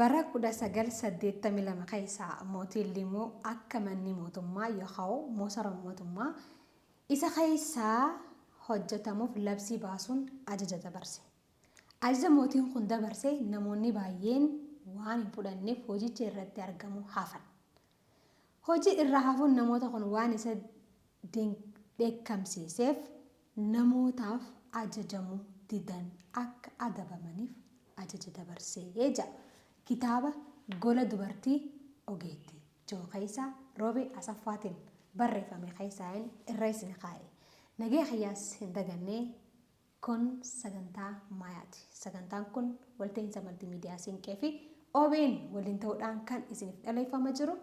bara 1982 keessa mootiin Limoo akka manni mootummaa yookaan moosara mootummaa isa keessaa hojjetamuuf labsii baasuun ajaja dabarse. Ajaja mootiin kun dabarse namoonni baay'een waan hin fudhanneef hojicha irratti argamu hafan. Hojii irra hafuun namoota kun waan isa dheekkamsiiseef namootaaf ajajamuu didan akka adabamaniif ajaja dabarsee jedha. Kitaaba Gola Dubartii Ogeettii Joo Keessaa Roobee Asaffaatiin barreeffame keessaan irra isin kaa'e. Nagee xiyyaas hin dagannee kun sagantaa maayaati. Sagantaan kun walta'iinsa maltiimiidiyaa Siinqee fi OBN waliin ta'uudhaan kan isiniif dhaleeffama jiru.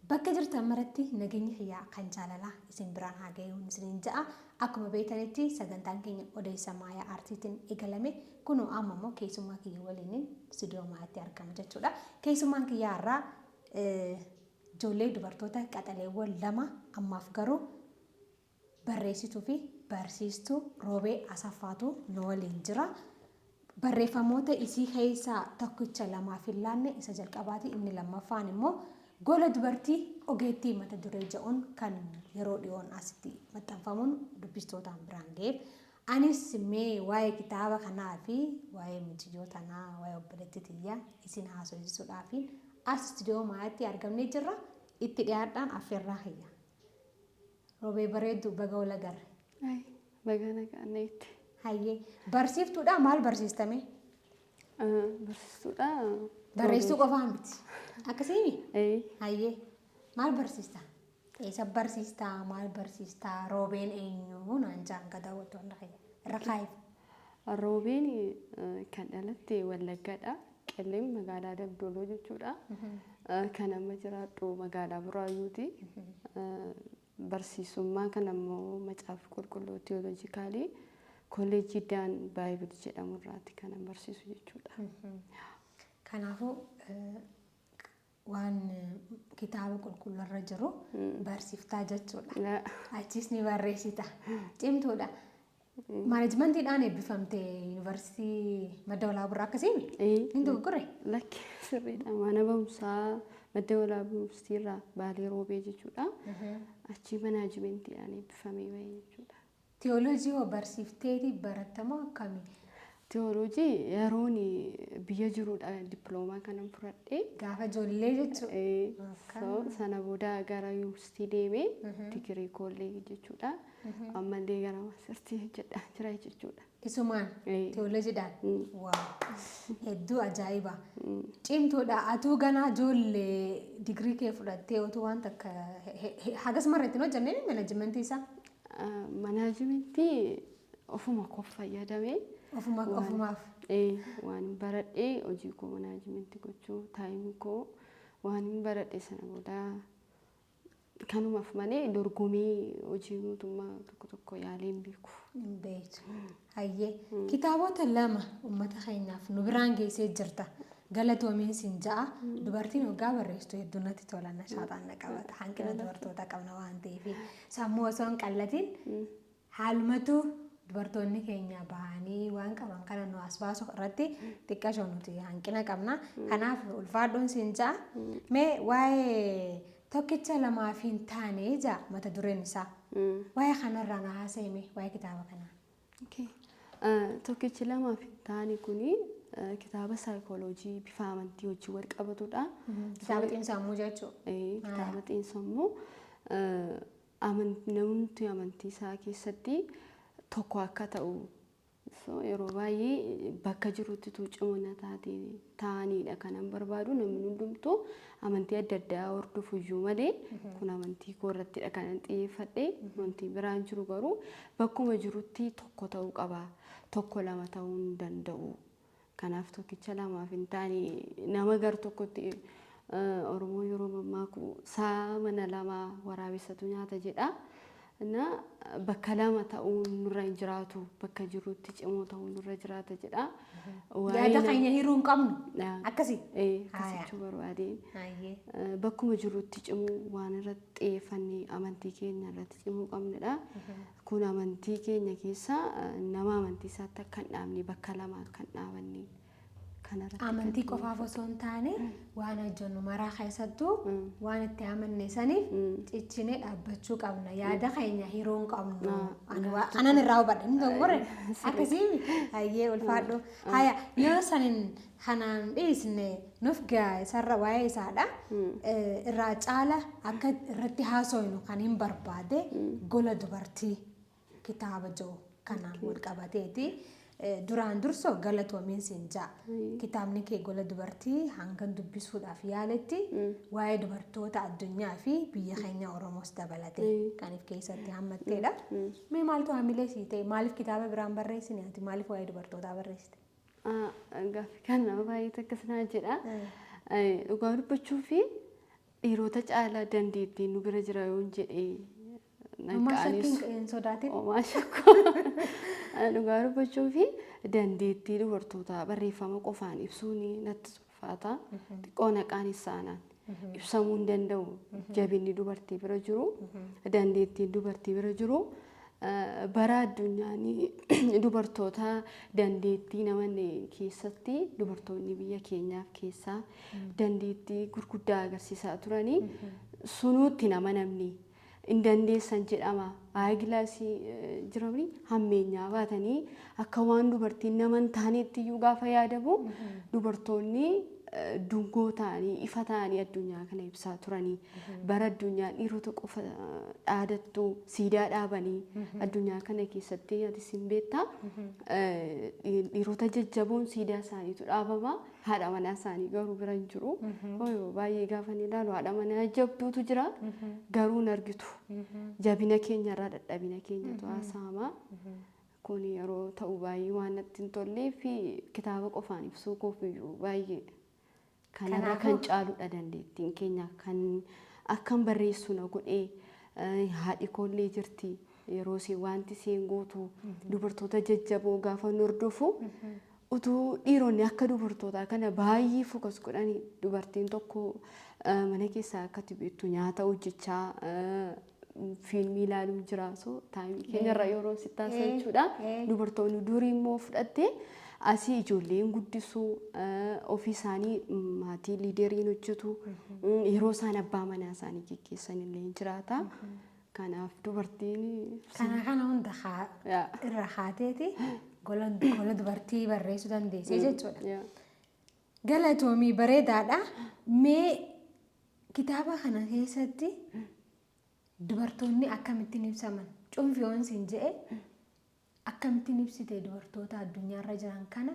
Bakka jirtan maratti nageenyi xiyyaa kan jaalalaa isin biraan haa ga'uun isiniin ja'a. Akkuma beektanitti sagantaan keenya odeessa maayaa aartiitiin eegalame kunoo amma immoo keessummaa kiyya waliin istuudiyoo maayaatti argama jechuudha. Keessummaan kiyyaa irraa ijoollee dubartoota qaxaleewwan lama ammaaf garuu barreessituu fi barsiistuu Roobee Asaffaatu nu waliin jira. Barreeffamoota isii keessaa tokkicha lamaaf hin laanne isa jalqabaati inni lammaffaan immoo Gola Dubartii Ogeettii mata duree jedhuun kan yeroo dhiyoon asitti maxxanfamuun dubbistootaan biraan ga'eef. Anis mee waa'ee kitaaba kanaa fi waa'ee mijiyyoo tanaa waa'ee obboleettii tiyyaa isin haasofsiisuudhaaf as istuudiyoo maayaatti argamnee jirra. Itti dhiyaadhaan affeerraa hayya. Roobee bareedduu baga wal agarre. Baga nagaanneetti. Hayyee barsiiftuudha maal barsiistame? Barsiistuudha. Barreessuu qofaa miti. Akkasiimi? Hayyee maal barsiista? Eessa barsiistaa? Maal barsiistaa? Roobeen eenyu? Naan jaan gadaa wattoon irra kaa'iif. Roobeen kan dhalatte Wallaggaadha. Qelleen magaalaa Dabdooloo jechuudha. Kan amma jiraadhu magaalaa Buraayyuuti. Barsiisummaa kan ammoo macaafa qulqulluu teoloojikaalii kolleejjii Daan Baayibil jedhamu irraatti kan barsiisu jechuudha. Kanaafuu waan kitaaba qulqulluu irra jiru barsiiftaa jechuudha. Achis ni barreessita. Cimtuudha. Maanaajimentiidhaan eebbifamte yuunivarsiitii Madda Walaabuu akkasiimi? Hin dogoggorre? Lakki sirriidha. Mana barumsaa Madda Walaabuu irraa Baalee Roobee jechuudha. Achi maanaajimentiidhaan eebbifamee bahee jechuudha. Teoloojii hoo barsiifteeti barattamoo akkamii? Teoloojii yeroon biyya jiruudha dippiloomaa kanan fudhadhee. Gaafa ijoollee jechuudha. Sana booda gara yuunivarsiitii deemee digirii kolleejii jechuudha. Ammallee gara maastartii hojjedhaa jira jechuudha. Isumaan teoloojiidhaan? Waaw! Hedduu ajaa'iba! Cimtuudha. Atuu ganaa ijoollee digirii kee fudhattee otuu waan takka hagas marratti hin hojjennee maanajimentii isaa? Maanajimentii ofuma koo fayyadamee. Ofumaaf? Waan baradhee hojii koo maanajimentii gochuu taayimii koo waan baradhee sana booda kanumaaf malee dorgomii hojii mootummaa tokko tokko yaalee hin beeku. Hin beektu. Hayyee kitaabota lama uummata keenyaaf nu biraan geessee jirta. Galatoomiin siin ja'a dubartiin hoggaa barreessitu hedduu natti tola na shaaxaan na qabata. Hanqina dubartoota qabna waan ta'eef sammuu osoo hin qallatiin haalumatu dubartoonni keenya bahanii waan qaban kana nu as baasu irratti xiqqashoo nuti hanqina qabna. Kanaaf ulfaadhuun siin ja'a. Mee waa'ee tokkicha lamaaf hin taane ja'a mata dureen isaa. Waa'ee kanarraa na haasa'ime waa'ee kitaaba kanaa. Tokkichi lamaaf hin taane kuni kitaaba saayikooloojii bifa amantii wajjin wal qabatudha. Kitaaba xiinsammuu jechuudha. Kitaaba xiinsammuu namni amantii isaa keessatti tokko akka ta'u yeroo baay'ee bakka jirutti tuucimuna ta'aniidha kanan barbaadu namni hundumtuu amantii adda addaa hordofu iyyuu malee kun amantii koo irrattidha kanan xiyyeeffadhe wanti biraan jiru garuu bakkuma jirutti tokko ta'uu qaba tokko lama ta'uu hin danda'u kanaaf tokkicha lamaaf hin taane nama gar tokkotti Oromoo yeroo mammaaku saa mana lama waraabessatu nyaata jedha. Na bakka lama ta'uun nurra hin jiraatu bakka jirutti cimoo ta'uun nurra jiraata jedha. Yaada keenya hiruu hin qabnu akkasii? Akkasitti barbaadeen bakkuma jirutti cimuu waan irratti xiyyeeffannee amantii keenya irratti cimuu qabnedha. Kun amantii keenya keessa nama amantii isaatti akka hin dhaabne bakka lama akka hin dhaabanne kanarratti amantii qofaaf osoo hin taane waan hojjennu maraa keessattuu waan itti amanne saniif ciccinee dhaabbachuu qabna. Yaada keenya hiruu hin qabnu. Anan irraa hubadhe inni tokkorre akkasii hayyee ulfaadhu. Haya yoo sanin kanaan dhiisne nuuf ga'a isarra waa'ee isaadha. Irraa caala akka irratti haasofnu kan hin barbaade gola dubartii kitaaba jiru kanaan wal qabateeti. Duraan dursoo galatoomiin siin ja'a. Kitaabni kee gola dubartii hangan dubbisuudhaaf yaaletti waa'ee dubartoota addunyaa fi biyya keenya Oromoos dabalatee kan if keessatti hammatteedha. Mee maaltu haamilee sii ta'e? Maaliif kitaaba biraan barreessine ati? Maaliif waa'ee dubartootaa barreessite? Gaaffii kana baay'ee akkasuma jedha. Dhugaa dubbachuu fi dhiirota caalaa dandeettii nu bira jira yoo jedhee Maashakkiin sodaatin? Maashakko. Dhugaa dubbachuu fi dandeettii dubartootaa barreeffama qofaan ibsuun natti ulfaata. Xiqqoo naqaan isaanaan ibsamuu hin danda'u. Jabinni dubartii bira jiru, dandeettiin dubartii bira jiru. Bara addunyaanii dubartoota dandeettii namanne keessatti dubartoonni biyya keenyaaf keessaa dandeettii gurguddaa agarsiisaa turanii sunuutti nama namni. In dandeessan jedhama. Gilaasii jiramni hammeenyaa baatanii akka waan dubartiin nama hin taanetti iyyuu gaafa yaadamu dubartoonni dungoo ta'anii ifa ta'anii addunyaa kana ibsaa turanii bara addunyaan dhiirota qofa dhaadattu siidaa dhaabanii addunyaa kana keessatti atis hin beektaa dhiirota jajjaboon siidaa isaaniitu dhaabama haadha manaa isaanii garuu bira hin jiru. Baay'ee gaafa ni ilaalu haadha manaa jabduutu jira garuu hin argitu. Jabina keenya irraa dadhabina keenyatu haasa'ama. Kun yeroo ta'u baay'ee waan natti hin tollee fi kitaaba qofaan ibsuu koofiyyuu baay'ee kanarra kan caaludha dandeettiin keenya kan akkan barreessu na godhee haadhi koollee jirti yeroo isheen wanti isheen gootu dubartoota jajjaboo gaafa nu hordofu utuu dhiironni akka dubartootaa kana baay'ee fokas godhanii dubartiin tokko mana keessaa akkatti beektu nyaata hojjechaa fiilmii ilaaluu jira taayimii keenyarra yeroo si taasisan jechuudha. Dubartoonni durii immoo fudhattee asii ijoolleen guddisuu ofii isaanii maatii liideriin hojjetu yeroo isaan abbaa manaa isaanii geggeessan illee jiraata. Kanaaf dubartiin kana hunda irra haateeti gola dubartii barreessuu dandeessee jechuudha. Galatoomii bareedaadha. Mee kitaaba kana keessatti dubartoonni akkamittiin ibsaman cuunfiyoon siin jedhe akkamittiin ibsite dubartoota addunyaarra jiran kana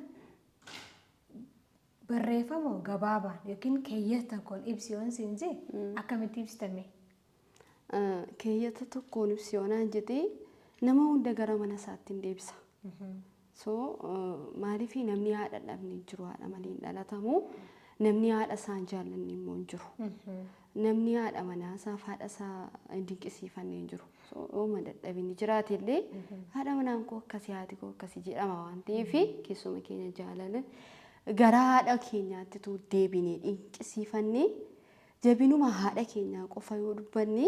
barreeffama gabaabaan yookiin keeyyata tokkoon ibsiyoon siin jedhe akkamitti ibsitame? Keeyyata tokkoon ibsiyoonaan jedhee nama hunda gara mana isaatti hin deebisa. Maaliif namni haadha dhabne jiru haadha malee hin dhalatamu. Namni haadha isaan jaallanne immoo hin jiru. Namni haadha manaa isaaf haadha isaa hin dinqisiifanne hin jiru. Ooma dadhabinni jiraate illee haadha manaan koo akkasii haati koo akkasii jedhama waan ta'eef keessuma keenya jaalala gara haadha keenyaatti tu deebinee dinqisiifannee jabinuma haadha keenyaa qofa yoo dubbanne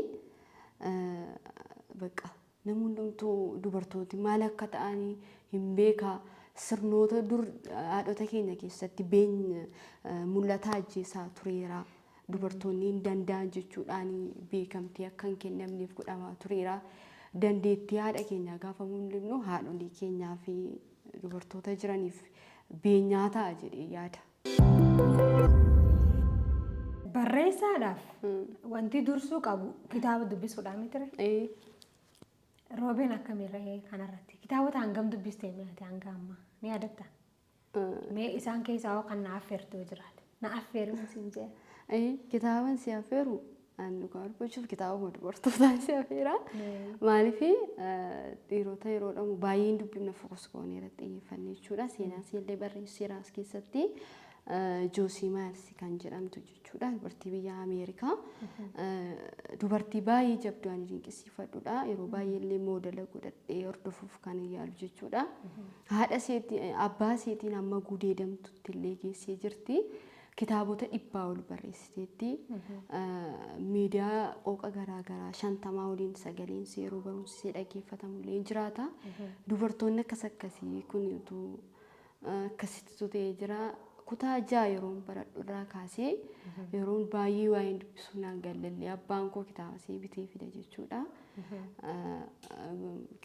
bakka namni hundumtuu dubartooti maal akka ta'anii hin beekaa. Sirnoota dur haadhota keenya keessatti beenya mul'ataa ajjeesaa tureera. Dubartoonni hin danda'an jechuudhaan beekamtii akka hin kennamneef godhamaa tureera. Dandeettii haadha keenyaa gaafa mul'ifnu haadholii keenyaa fi dubartoota jiraniif beenyaa ta'a jedhee yaada. Barreessaadhaaf wanti dursuu qabu kitaaba dubbisuudhaan miti. Roobeen akkamiirra kanarratti kitaabota hangam dubbistee mi'aate hanga ammaa ni yaadatta? Mee isaan keessaa kan na affeertu jiraate na affeeru siin jee? Kitaaban si affeeru dhugaa dubbachuuf kitaaba dubartootaa si affeera. Maaliif dhiirota yeroo dhamu baay'een dubbifna fokus goonee irratti xiyyeeffannee jechuudha. Seenaa siillee barreesseera as keessatti Joosii Maayilsi kan jedhamtu jechuudha. Dubartii biyya Ameerikaa. Dubartii baay'ee jabduu ani dinqisiifadhudha. Yeroo baay'ee illee moodela godhadhee hordofuuf kan yaalu jechuudha. Haadha seetii abbaa seetiin amma gudeedamtutti illee geessee jirti. Kitaabota 100 ol barreessiteetti. Miidiyaa qooqa garaagaraa 50 waliin sagaleen yeroo barumsisee dhaggeeffatamu illee jiraata. Dubartoonni akkas akkasii kun akkasitti ta'ee jira. kutaa ja'a yeroon baradhu irraa kaasee yeroon baay'ee waa'ee dubbisuu naan gallalle abbaan koo kitaaba see bitee fida jechuudha.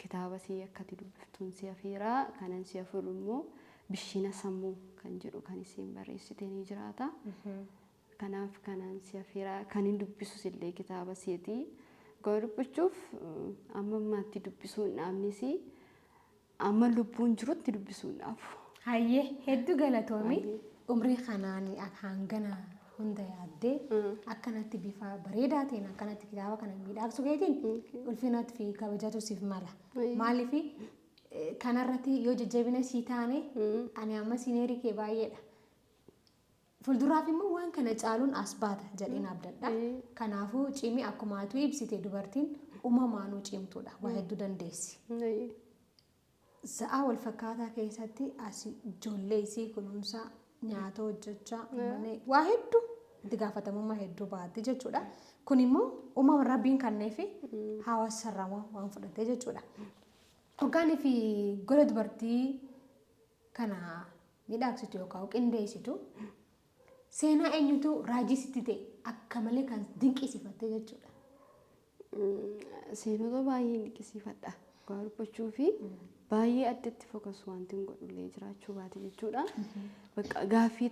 Kitaaba see akkati dubbiftuun si afeeraa kanan si afuru immoo bishina sammuu kan jedhu kan isiin barreessite ni jiraata. Kanaaf kanan si afeeraa kan hin dubbisus illee kitaaba seetii. Gaafa dubbichuuf amma ammaatti dubbisuun dhaabnis amma lubbuun jirutti dubbisuun dhaabu. Hayyee hedduu galatoomi umrii kanaanii hangana hunda yaaddee akkanatti bifa bareedaa ta'een akkanatti kitaaba kana miidhagsu keetiin ulfinatti fi kabajatu siif mala. Maaliif kanarratti yoo jajjabina sii taane ani amma siineerii kee baay'eedha. Fuulduraaf immoo waan kana caaluun as baata jedheen abdadha. Kanaafuu cimii akkuma atu ibsite dubartiin uumamaanuu cimtuudha. Waa hedduu dandeessi. Sa'a wal fakkaataa keessatti as ijoollee isii kunuunsaa nyaata hojjechaa waa hedduu itti gaafatamummaa hedduu baatti jechuudha. Kun immoo uumama rabbiin kenneef hawaasa sararamaa waan fudhatee jechuudha. Hoggaanii fi gola dubartii kana miidhagsitu yookaan qindeessitu seenaa eenyutu raajii sitti ta'e akka malee kan dinqisiifatte jechuudha. Seenota baay'ee dinqisiifadha. Gaafa dubbachuu fi baay'ee addatti fokas wanti hin godhullee jiraachuu baate jechuudha. Bakka gaaffii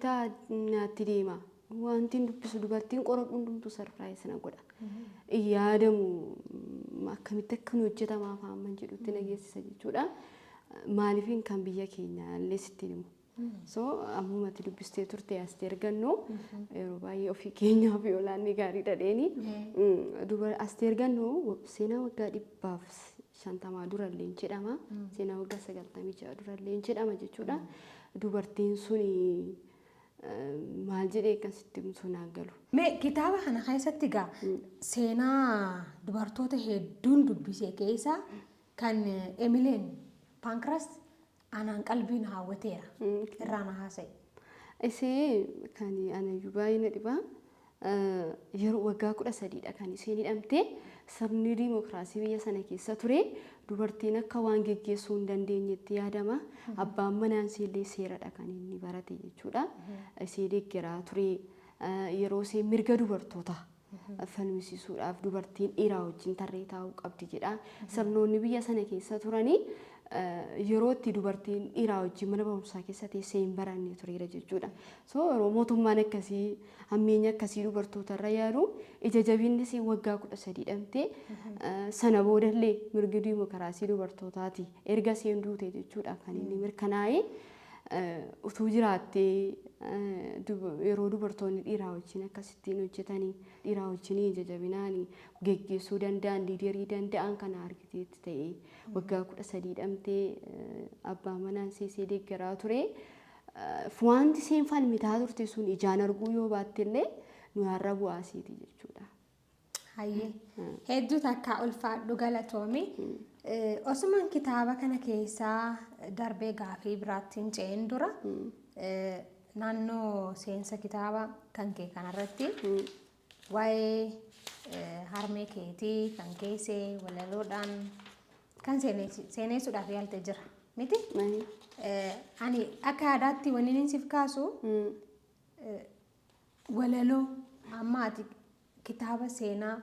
naatti deema. Wanti dubbisu dubartiin qoradhu hundumtuu sarpiraayis na godha. Yaadamu akkamitti akka hojjetamaa fa'aa jedhutti nageessisa jechuudha. Maaliifin kan biyya keenya illee sitti himu. So ammumatti dubbistee turte as ergannoo yeroo baay'ee ofii keenyaaf yoo laanne gaarii dhadheeni. As ergannoo seenaa waggaa 150 durallee jedhama. Seenaa waggaa 96 durallee jedhama jechuudha. Dubartiin suni maal jedhee akkasitti himsuu naan galu. Mee kitaaba kana keessatti gaa seenaa dubartoota hedduun dubbisee keessaa kan Emileen Pankras anaan qalbiin hawwateera. Irraan haasa'e. Isee kan anayyuu baay'ee na dhibaa. Yeroo waggaa 13dha kan isheen hidhamte sabni diimokiraasii biyya sana keessa ture dubartiin akka waan geggeessuu hin dandeenyetti yaadama. Abbaan manaan illee seeradha kan inni barate jechuudha. Ishee deeggaraa ture yeroo isheen mirga dubartoota falmisiisuudhaaf dubartiin dhiiraa wajjin tarree taa'uu qabdi jedha. Sabnoonni biyya sana keessa turanii yeroo itti dubartiin dhiiraa wajjin mana barumsaa keessa teessee hin baranne tureera jechuudha. So yeroo mootummaan akkasii hammeenya akkasii dubartoota irra yaadu ija jabinnis waggaa 13 hidhamte sana boodallee mirgi diimokiraasii dubartootaati erga isheen duute jechuudha kan inni mirkanaa'e. Utuu jiraattee yeroo dubartoonni dhiiraa wajjin akkasittiin hojjetanii dhiiraa wajjin ija jabinaan geggeessuu danda'an liiderii danda'an kana argiteetti ta'e waggaa 13 hidhamtee abbaa manaan ishee deeggaraa ture. Wanti isheen falmitaa turte sun ijaan arguu yoo baatte illee nu har'a bu'aa isiiti jechuudha. Hayyee hedduu takka ulfaadhu galatoomi. Osumaan kitaaba kana keessaa darbee gaafii biraattiin ce'een dura naannoo seensa kitaaba kan kee kanarratti waa'ee harmee keetii kan keessee walaloodhaan kan seenessuudhaaf yaaltee jira miti? Ani akka aadaatti wanni inni siif kaasu walaloo amma ati kitaaba seenaa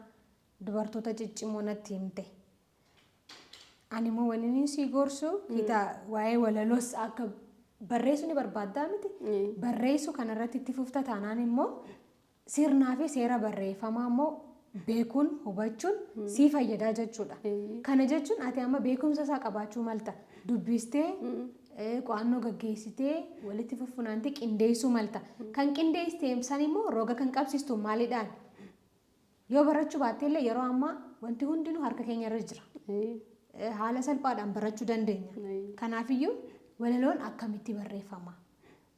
dubartoota ciccimoo natti himte. Ani immoo wanni inni si gorsu waa'ee walaloos akka barreessuu ni barbaaddaa miti? Barreessuu kanarratti itti fufta taanaan immoo sirnaa fi seera barreeffamaa immoo beekuun hubachuun sii fayyadaa jechuudha. Kana jechuun ati amma beekumsa isaa qabaachuu malta. Dubbistee qo'annoo gaggeessitee walitti fuffunaanti qindeessuu malta. Kan qindeessitee san immoo roga kan qabsiistu maalidhaan? Yoo barachuu baatte illee yeroo ammaa wanti hundinuu harka keenya irra jira. Haala salphaadhaan barachuu dandeenya. Kanaafiyyuu walaloon akkamitti barreeffama?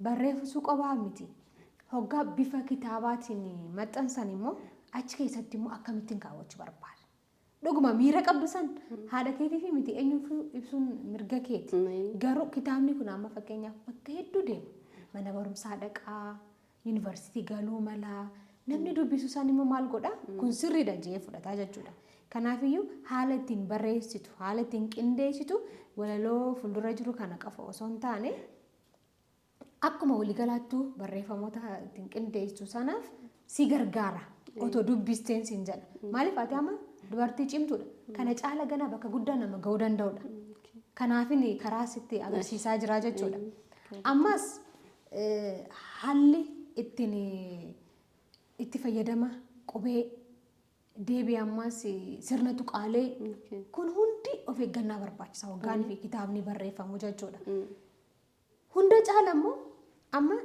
Barreessuu qofaa miti. Hoggaa bifa kitaabaatiin maxxansan immoo achi keessatti immoo akkamittiin kaawwachuu barbaada? Dhuguma miira qabdu san haadha keetii fi miti eenyuuf ibsuun mirga keeti. Garuu kitaabni kun amma fakkeenyaaf bakka hedduu deema. Mana barumsaa dhaqaa, yuunivarsiitii galuu malaa. Namni dubbisu san immoo maal godhaa? Kun sirriidha jedhee fudhataa jechuudha. Kanaafiyyuu haala ittiin barreessitu, haala ittiin qindeessitu walaloo fuuldura jiru kana qofa osoo hin taane akkuma waliigalaattuu barreeffamoota ittiin qindeessu sanaaf si gargaara otoo dubbisteen siin jedha. Maaliif ati amma dubartii cimtuudha. Kana caala ganaa bakka guddaa nama ga'uu danda'udha. Kanaafin karaa sitti agarsiisaa jira jechuudha. Ammas haalli ittiin itti fayyadama qubee deebii ammas sirna tuqaalee kun hundi of eeggannaa barbaachisa. Hoggaan fi kitaabni barreeffamu jechuudha. Hunda caala immoo amma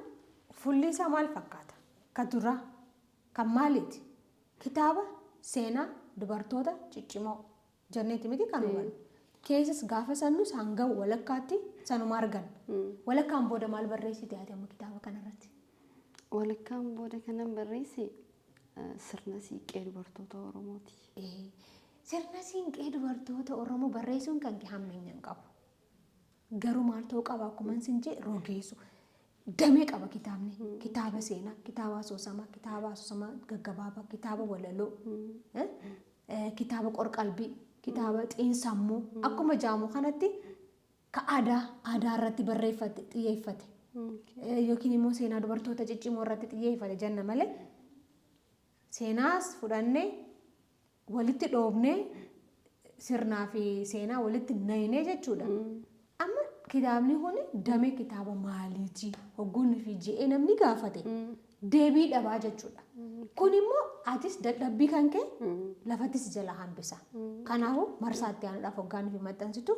fulli isaa maal fakkaata? Kan duraa kan maaliiti? Kitaaba seenaa dubartoota ciccimoo jenneeti miti kan hubannu. Keessas gaafa sannu hanga walakkaatti sanuma argan. Walakkaan booda maal barreessite ati amma kitaaba kanarratti? Walakkaan booda kanan barreesse sirna siiqqee dubartoota Oromooti. Sirna siiqqee dubartoota Oromoo barreessuun kan hammeenya hin qabu. Garuu maal ta'uu qaba akkuma isin jee rogeessu. Damee qaba kitaabni. Kitaaba seenaa, kitaaba asoosamaa gaggabaabaa, kitaaba walaloo, kitaaba qorqalbii, kitaaba xiinsammuu akkuma jaamu kanatti ka aadaa irratti barreeffate xiyyeeffate. Yookiin immoo seenaa dubartoota ciccimoo irratti xiyyeeffate jenna malee seenaas fudhannee walitti dhoobnee sirnaa fi seenaa walitti naynee jechuudha. Amma kitaabni kun damee kitaaba maaliiti? Hogguun fi ji'ee namni gaafate deebii dhabaa jechuudha. Kun immoo atis dadhabbii kan kee lafattis jala hambisa. Kanaafuu marsaatti aanuudhaaf hoggaan fi maxxansitu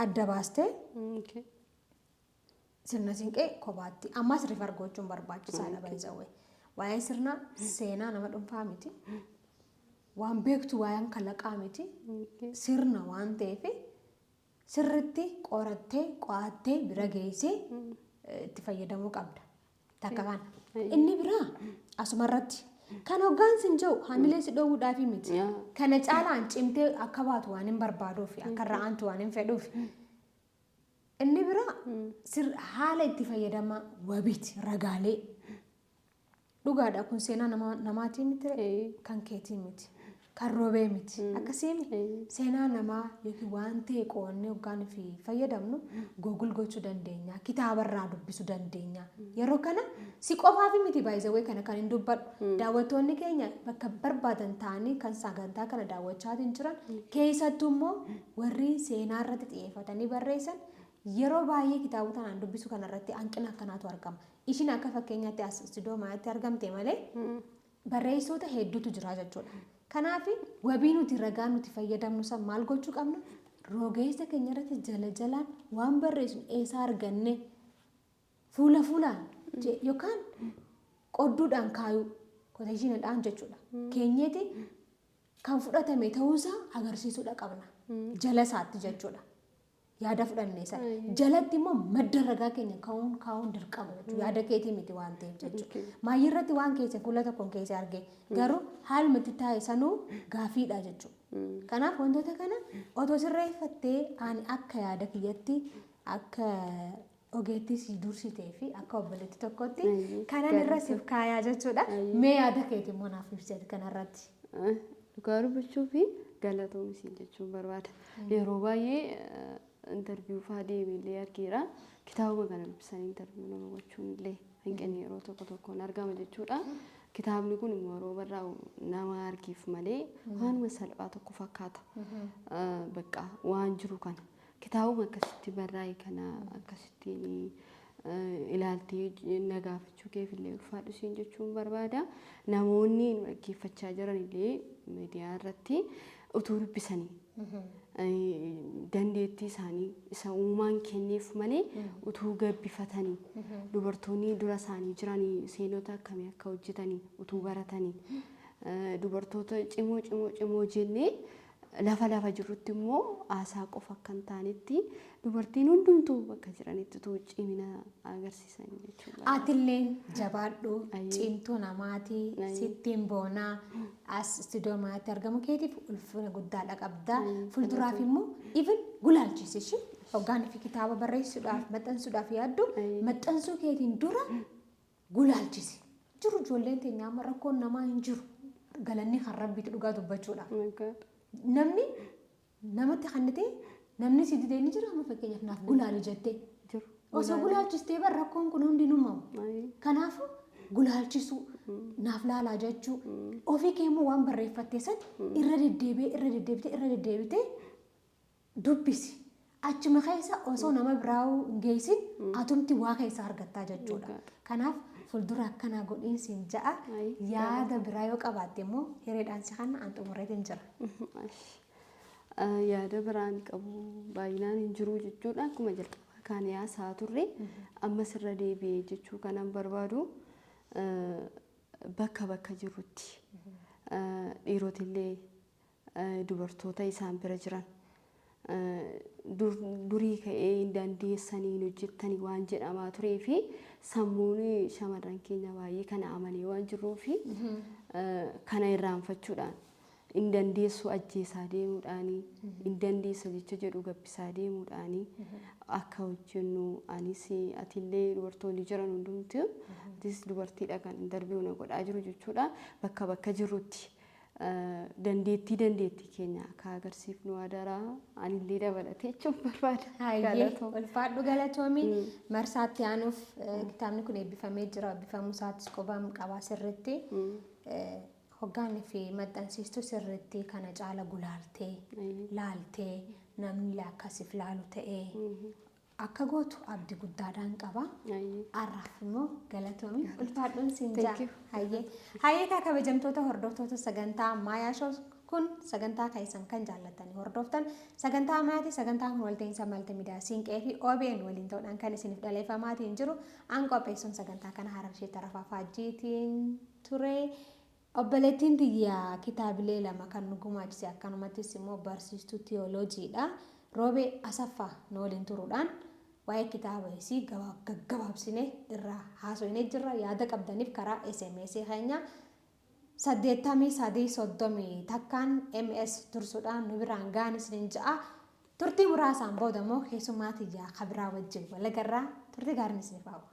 adda baastee sirna siinqee kophaatti ammas rifar gochuun barbaachisaadha baay'ee. Waa'ee sirna seenaa nama dhuunfaa miti. Waan beektu waa'een kalaqaa miti. Sirna waan ta'eef sirritti qorattee qo'attee bira geessee itti fayyadamuu qabda. Takka kana. Inni biraa asumarratti kan hoggaan sin jiru hamilee si dhoowwuudhaaf miti. Kana caalaan cimtee akka baatu waan hin barbaaduuf akka irraa aantu waan hin fedhuuf. Inni biraa haala itti fayyadama wabiiti ragaalee. Dhugaadha kun seenaa namaatii miti kan keetii miti. Kan roobee miti. Akkasiin seenaa namaa yookiin waan ta'e qo'annee hoggaan fi fayyadamnu Google gochuu dandeenya. Kitaabarraa dubbisuu dandeenya. Yeroo kana si qofaaf miti baay'ee kana kan hin dubbadhu. Daawwattoonni keenya bakka barbaadan ta'anii kan sagantaa kana daawwachaa jiran keessattuu immoo warri seenaa irratti xiyyeeffatanii barreessan yeroo baay'ee kitaabota kanaan dubbisu kanarratti hanqina akkanaatu argama. Ishiin akka fakkeenyaatti as istiidiyoo maatti argamte malee barreessitoota hedduutu jira jechuudha. Kanaaf wabii nuti ragaa nuti fayyadamnu san maal gochuu qabna? Rogeessa keenya irratti jala jalaan waan barreessinu eessaa arganne fuula fuulaan yookaan qodduudhaan kaayuu koteeshiinadhaan jechuudha. Keenyeeti kan fudhatame ta'uusaa agarsiisuudha qabna. Jala isaatti jechuudha. Yaada fudhannee sana. Jalatti immoo madda ragaa keenya kaa'uun dirqama jechuudha. Yaada keetii miti waan ta'eef jechuudha. Maayyii irratti waan keessa fuula tokkoon keessa argee garuu haaluma itti taa'e sanuu gaafiidha jechuudha. Kanaaf wantoota kana otoo sirreeffattee ani akka yaada kiyyatti akka ogeettii si dursitee fi akka obboleettii tokkotti kanan irra siif kaayaa jechuudha. Mee yaada keetii immoo naaf ibsite kanarratti. Dhugaa dubbachuu fi galatoomsii jechuun barbaada. Yeroo baay'ee interview fa'aa deebiillee argeera. Kitaaba kana dubbisanii interview nama gochuun illee hanqinni yeroo tokkoon argama jechuudha. Kitaabni kun immoo yeroo barraa'u nama argiif malee waanuma salphaa tokko fakkaata. Bakka waan jiru kana. Kitaabuma akkasitti barraa'e kana akkasittiin ilaaltee nagaafachuu keef illee ulfaadhu siin jechuun barbaada. Namoonni dhaggeeffachaa jiran illee miidiyaa irratti utuu dubbisanii dandeettii isaanii isa uumaan kenneef malee utuu gabbifatanii dubartoonni dura isaanii jiranii seenota akkamii akka hojjetanii utuu baratanii dubartoota cimoo jennee lafa jirutti immoo aasaa qofa akka hin taanetti dubartiin hundumtuu bakka jiranitti utuu cimina agarsiisanii jechuudha. Atilleen jabaadhu cimtuu namaatii sittiin boonaa as istiidiyoo maatti argamu keetiif ulfina guddaadha qabda. Fuulduraaf immoo even gulaalchisishi hoggaan fi kitaaba barreessuudhaaf maxxansuudhaaf yaaddu maxxansuu keetiin dura gulaalchisi. Jiru ijoolleen teenya amma rakkoon namaa hin jiru. Galanni kan rabbiitu dhugaa dubbachuudha. Namni namatti kannatee namni si didee ni jira amma fakkeenyaaf naaf gulaali jettee jiru. Osoo gulaalchistee bar rakkoon kun hundi numamu. Kanaafuu gulaalchisuu naaf laalaa jechuu ofii kee immoo waan barreeffattee san irra deddeebitee dubbisi. Achuma keessa osoo nama biraa hin geessin atumti waa keessa argattaa jechuudha. Kanaaf fuuldura akkanaa godhiinsi hin ja'a yaada biraa yoo qabaatte immoo hireedhaan si kana an xumureetiin jira. Yaada biraan qabu baay'inaan hin jiru jechuudha. Akkuma jalqabaa kaan yaasaa turre ammas irra deebi'ee jechuu kanan barbaadu bakka jirutti dhiirotillee dubartoota isaan bira jiran durii ka'ee hin dandeessanii hojjettanii waan jedhamaa turee fi sammuun shamarran keenya baay'ee kana amanee waan jiruufi kana irraanfachuudhaan hin dandeessu ajjeesaa deemuudhaanii hin dandeessa jecha jedhu gabbisaa deemuudhaanii akka hojjennu anis atillee dubartoonni jiran hundumtuu atis dubartiidha kan darbii na godhaa jiru jechuudha bakka jirutti. Dandeettii keenya akka agarsiifnu adaraa anillee dabalatee jechuun barbaada. Hayyee ulfaadhu galatoomii marsaatti aanuuf kitaabni kun eebbifamee jira eebbifamuu isaatis qophaan qabaa sirriitti hoggaanii fi maxxansiistuu sirriitti kana caala gulaaltee laaltee namni akkasiif laalu ta'ee akka gootu abdii guddaadhaan qaba. Arraaf immoo galatoomii ulfaadhuun siin jaa. Hayyee kaa kabajamtoota hordoftoota sagantaa Maayaa Shoo kun sagantaa keessan kan jaallatanii hordoftan sagantaa Maayaati sagantaa kun walta'iinsa maltimiidiyaa Siinqee fi OBN waliin ta'uudhaan kan isiniif dhaleeffamaatiin jiru an qopheessuun sagantaa kana Hararshee Tarafaa Faajjiitiin ture. Obboleettiin biyyaa kitaabilee 2 kan nu gumaachise akkanumattis immoo barsiistuu tiyooloojiidha. Roobee Asaffaa nu waliin turuudhaan waa'ee kitaaba isii gaggabaabsine irraa haasofnee jirra. Yaada qabdaniif karaa SMS keenya 8330 takkaan MS tursuudhaan nu biraan ga'aa isiniin ja'a. Turtii muraasaan booda immoo keessummaa tiyyaa kabiraa wajjin wal agarraa turtii gaarii isiniif hawwa.